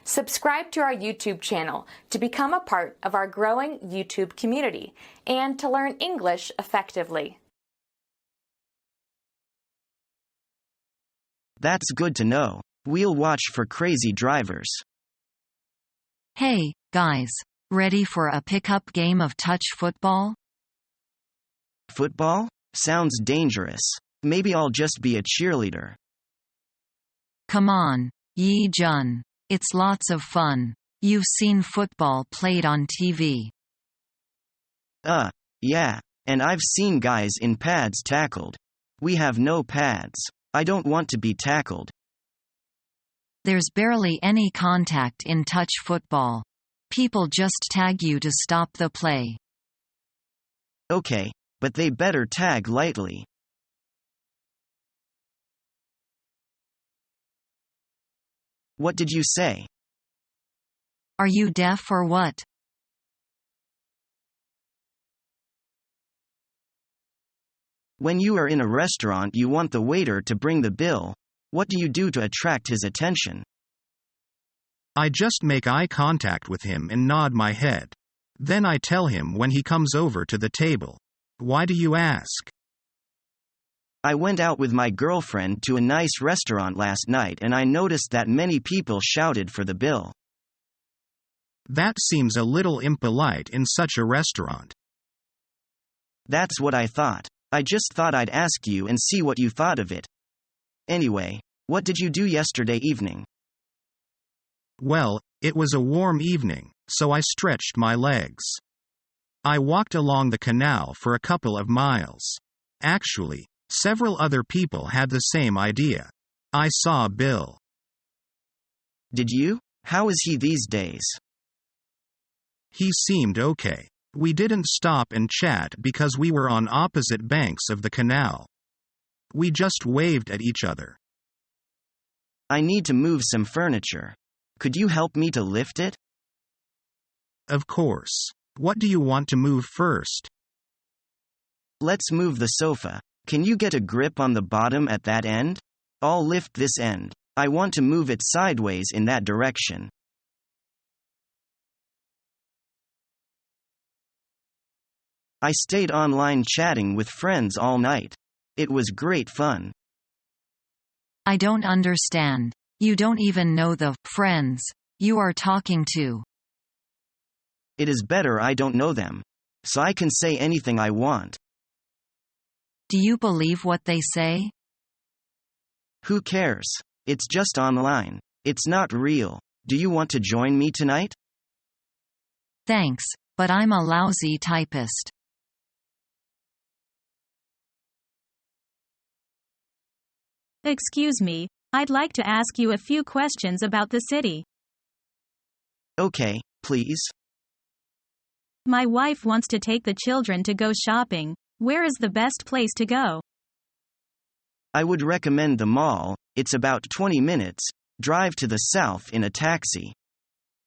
Subscribe to our YouTube channel to become a part of our growing YouTube community and to learn English effectively. That's good to know. We'll watch for crazy drivers. Hey, guys. Ready for a pickup game of touch football? Football? Sounds dangerous. Maybe I'll just be a cheerleader. Come on, Yi Jun. It's lots of fun. You've seen football played on TV. Yeah. And I've seen guys in pads tackled. We have no pads. I don't want to be tackled. There's barely any contact in touch football. People just tag you to stop the play. Okay, but they better tag lightly. What did you say? Are you deaf or what? When you are in a restaurant, you want the waiter to bring the bill. What do you do to attract his attention? I just make eye contact with him and nod my head. Then I tell him when he comes over to the table. Why do you ask? I went out with my girlfriend to a nice restaurant last night and I noticed that many people shouted for the bill. That seems a little impolite in such a restaurant. That's what I thought. I just thought I'd ask you and see what you thought of it. Anyway, what did you do yesterday evening? Well, it was a warm evening, so I stretched my legs. I walked along the canal for a couple of miles. Actually, several other people had the same idea. I saw Bill. Did you? How is he these days? He seemed okay. We didn't stop and chat because we were on opposite banks of the canal. We just waved at each other. I need to move some furniture. Could you help me to lift it? Of course. What do you want to move first? Let's move the sofa. Can you get a grip on the bottom at that end? I'll lift this end. I want to move it sideways in that direction. I stayed online chatting with friends all night. It was great fun. I don't understand. You don't even know the friends you are talking to. It is better I don't know them. So I can say anything I want. Do you believe what they say? Who cares? It's just online. It's not real. Do you want to join me tonight? Thanks, but I'm a lousy typist. Excuse me, I'd like to ask you a few questions about the city. Okay, please. My wife wants to take the children to go shopping. Where is the best place to go? I would recommend the mall. It's about 20 minutes. Drive to the south in a taxi.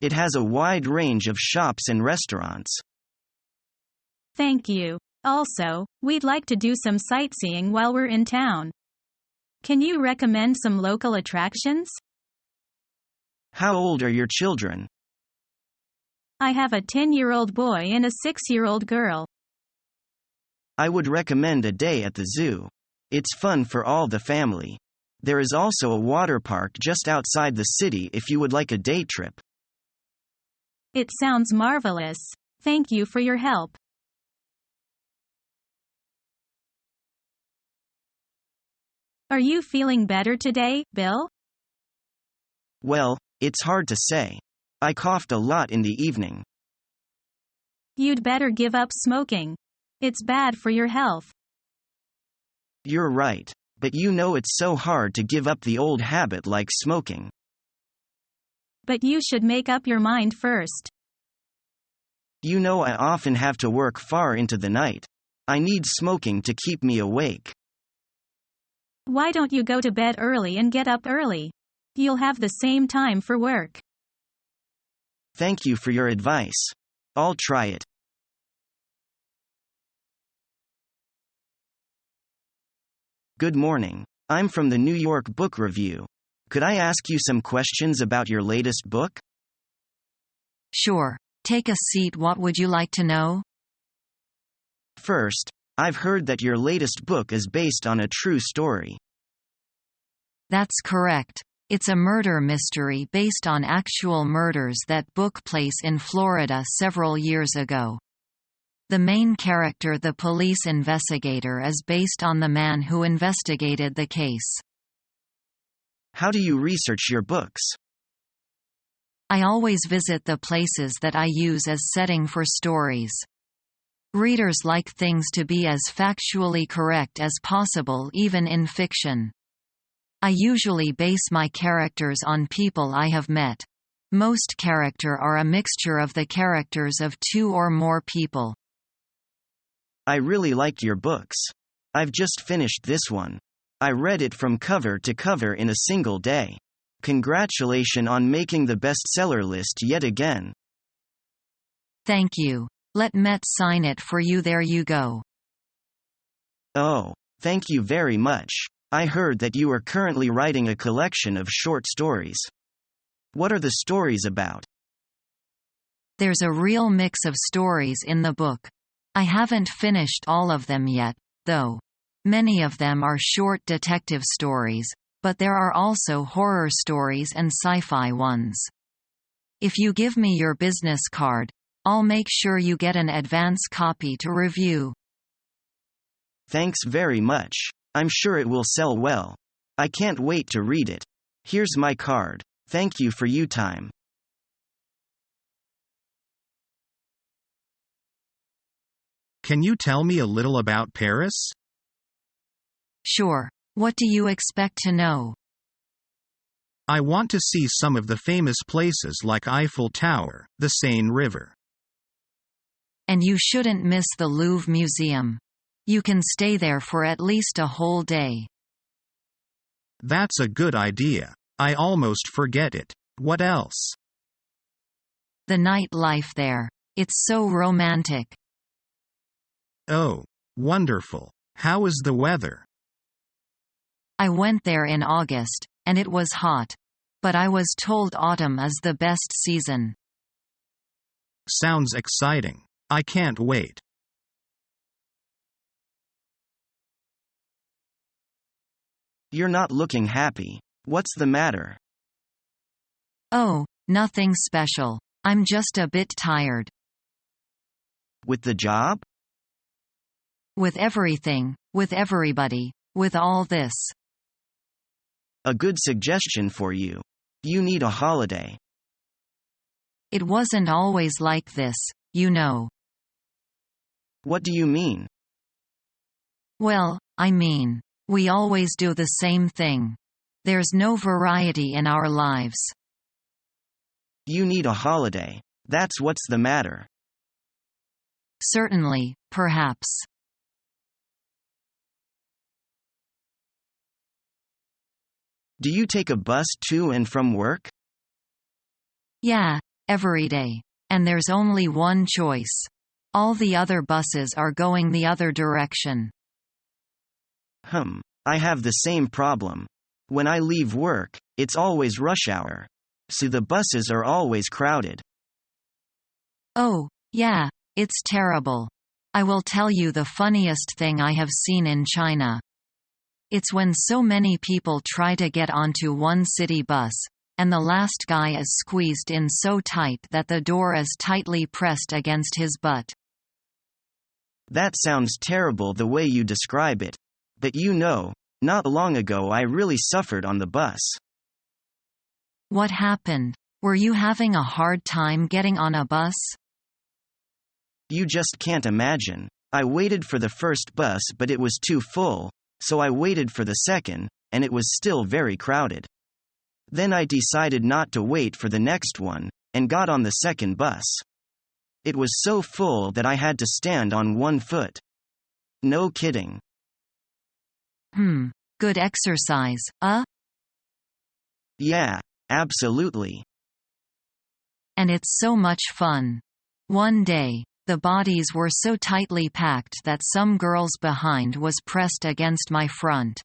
It has a wide range of shops and restaurants. Thank you. Also, we'd like to do some sightseeing while we're in town. Can you recommend some local attractions? How old are your children? I have a 10-year-old boy and a 6-year-old girl. I would recommend a day at the zoo. It's fun for all the family. There is also a water park just outside the city if you would like a day trip. It sounds marvelous. Thank you for your help. Are you feeling better today, Bill? Well, it's hard to say. I coughed a lot in the evening. You'd better give up smoking. It's bad for your health. You're right, but you know it's so hard to give up the old habit like smoking. But you should make up your mind first. You know I often have to work far into the night. I need smoking to keep me awake. Why don't you go to bed early and get up early? You'll have the same time for work. Thank you for your advice. I'll try it. Good morning. I'm from the New York Book Review. Could I ask you some questions about your latest book? Sure. Take a seat. What would you like to know? First, I've heard that your latest book is based on a true story. That's correct. It's a murder mystery based on actual murders that took place in Florida several years ago. The main character, the police investigator, is based on the man who investigated the case. How do you research your books? I always visit the places that I use as setting for stories. Readers like things to be as factually correct as possible, even in fiction. I usually base my characters on people I have met. Most characters are a mixture of the characters of 2 or more people. I really liked your books. I've just finished this one. I read it from cover to cover in a single day. Congratulations on making the bestseller list yet again. Thank you. Let Met sign it for you. There you go. Oh, thank you very much. I heard that you are currently writing a collection of short stories. What are the stories about? There's a real mix of stories in the book. I haven't finished all of them yet, though. Many of them are short detective stories, but there are also horror stories and sci-fi ones. If you give me your business card, I'll make sure you get an advance copy to review. Thanks very much. I'm sure it will sell well. I can't wait to read it. Here's my card. Thank you for your time. Can you tell me a little about Paris? Sure. What do you expect to know? I want to see some of the famous places like Eiffel Tower, the Seine River. And you shouldn't miss the Louvre Museum. You can stay there for at least a whole day. That's a good idea. I almost forget it. What else? The nightlife there. It's so romantic. Oh, wonderful. How is the weather? I went there in August, and it was hot. But I was told autumn is the best season. Sounds exciting. I can't wait. You're not looking happy. What's the matter? Oh, nothing special. I'm just a bit tired. With the job? With everything, with everybody, with all this. A good suggestion for you. You need a holiday. It wasn't always like this, you know. What do you mean? Well, I mean, we always do the same thing. There's no variety in our lives. You need a holiday. That's what's the matter. Certainly, perhaps. Do you take a bus to and from work? Yeah, every day. And there's only one choice. All the other buses are going the other direction. I have the same problem. When I leave work, it's always rush hour. So the buses are always crowded. Oh, yeah, it's terrible. I will tell you the funniest thing I have seen in China. It's when so many people try to get onto one city bus, and the last guy is squeezed in so tight that the door is tightly pressed against his butt. That sounds terrible the way you describe it. But you know, not long ago I really suffered on the bus. What happened? Were you having a hard time getting on a bus? You just can't imagine. I waited for the first bus but it was too full, so I waited for the second, and it was still very crowded. Then I decided not to wait for the next one, and got on the second bus. It was so full that I had to stand on one foot. No kidding. Good exercise, Yeah, absolutely. And it's so much fun. One day, the bodies were so tightly packed that some girl's behind was pressed against my front.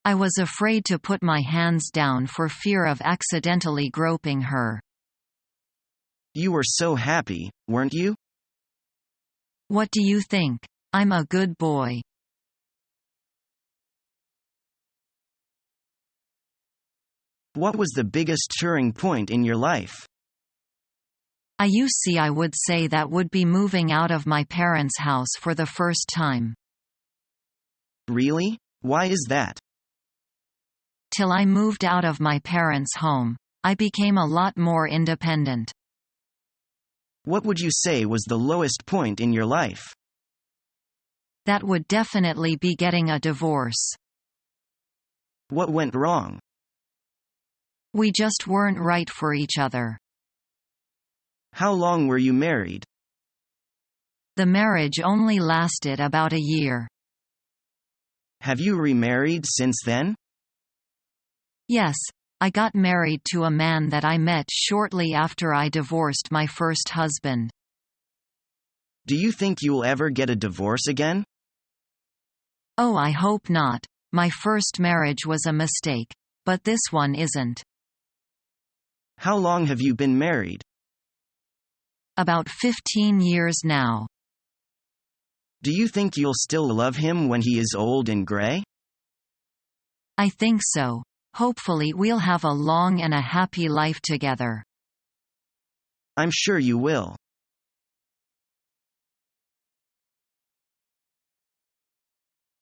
I was afraid to put my hands down for fear of accidentally groping her. You were so happy, weren't you? What do you think? I'm a good boy. What was the biggest turning point in your life? I would say that would be moving out of my parents' house for the first time. Really? Why is that? Till I moved out of my parents' home, I became a lot more independent. What would you say was the lowest point in your life? That would definitely be getting a divorce. What went wrong? We just weren't right for each other. How long were you married? The marriage only lasted about a year. Have you remarried since then? Yes, I got married to a man that I met shortly after I divorced my first husband. Do you think you'll ever get a divorce again? Oh, I hope not. My first marriage was a mistake. But this one isn't. How long have you been married? About 15 years now. Do you think you'll still love him when he is old and gray? I think so. Hopefully we'll have a long and a happy life together. I'm sure you will.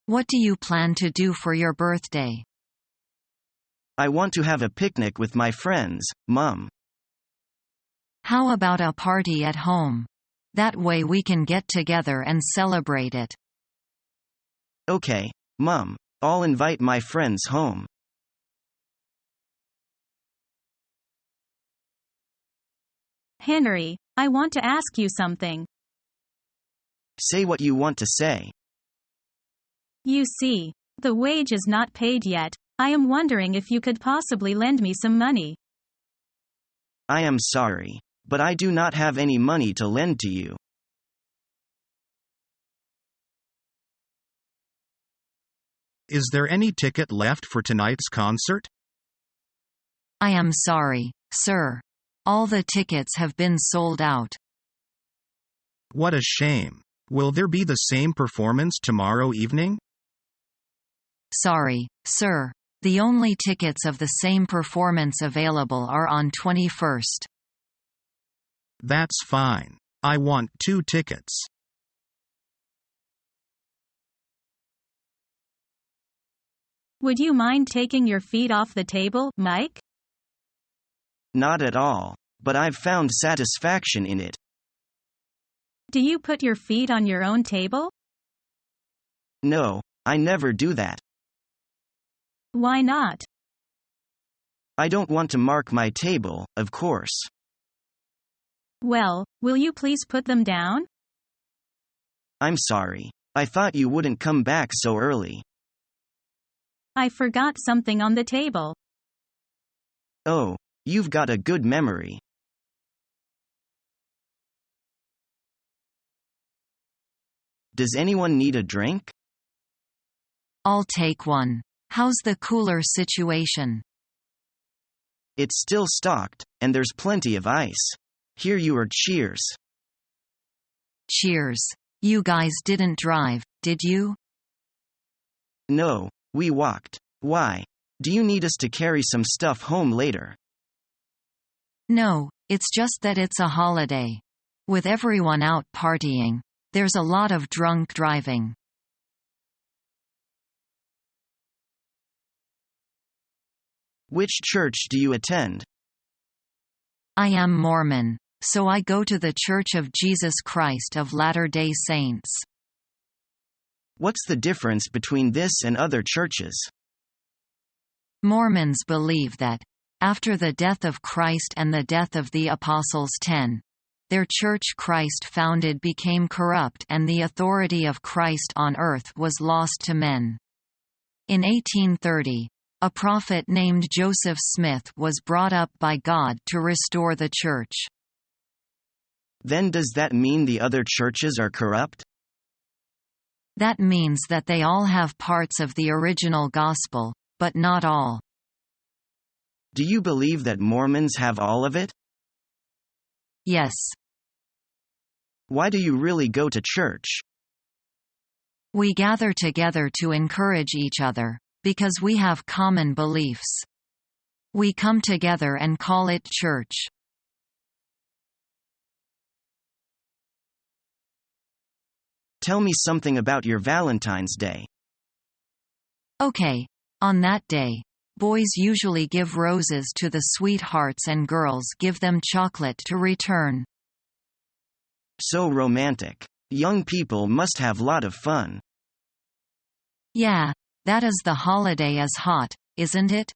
What do you plan to do for your birthday? I want to have a picnic with my friends, Mum. How about a party at home? That way we can get together and celebrate it. Okay, Mum. I'll invite my friends home. Henry, I want to ask you something. Say what you want to say. You see, the wage is not paid yet. I am wondering if you could possibly lend me some money. I am sorry, but I do not have any money to lend to you. Is there any ticket left for tonight's concert? I am sorry, sir. All the tickets have been sold out. What a shame. Will there be the same performance tomorrow evening? Sorry, sir. The only tickets of the same performance available are on 21st. That's fine. I want 2 tickets. Would you mind taking your feet off the table, Mike? Not at all, but I've found satisfaction in it. Do you put your feet on your own table? No, I never do that. Why not? I don't want to mark my table, of course. Well, will you please put them down? I'm sorry. I thought you wouldn't come back so early. I forgot something on the table. Oh, you've got a good memory. Does anyone need a drink? I'll take one. How's the cooler situation? It's still stocked, and there's plenty of ice. Here you are. Cheers. Cheers. You guys didn't drive, did you? No, we walked. Why? Do you need us to carry some stuff home later? No, it's just that it's a holiday. With everyone out partying, there's a lot of drunk driving. Which church do you attend? I am Mormon, so I go to the Church of Jesus Christ of Latter-day Saints. What's the difference between this and other churches? Mormons believe that, after the death of Christ and the death of the Apostles 10, their church Christ founded became corrupt and the authority of Christ on earth was lost to men. In 1830, a prophet named Joseph Smith was brought up by God to restore the church. Then does that mean the other churches are corrupt? That means that they all have parts of the original gospel, but not all. Do you believe that Mormons have all of it? Yes. Why do you really go to church? We gather together to encourage each other, because we have common beliefs. We come together and call it church. Tell me something about your Valentine's Day. Okay. On that day, boys usually give roses to the sweethearts and girls give them chocolate to return. So romantic. Young people must have lot of fun. Yeah, that is the holiday is hot, isn't it?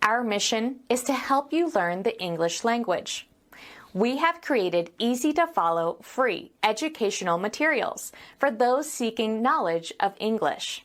Our mission is to help you learn the English language. We have created easy-to-follow, free educational materials for those seeking knowledge of English.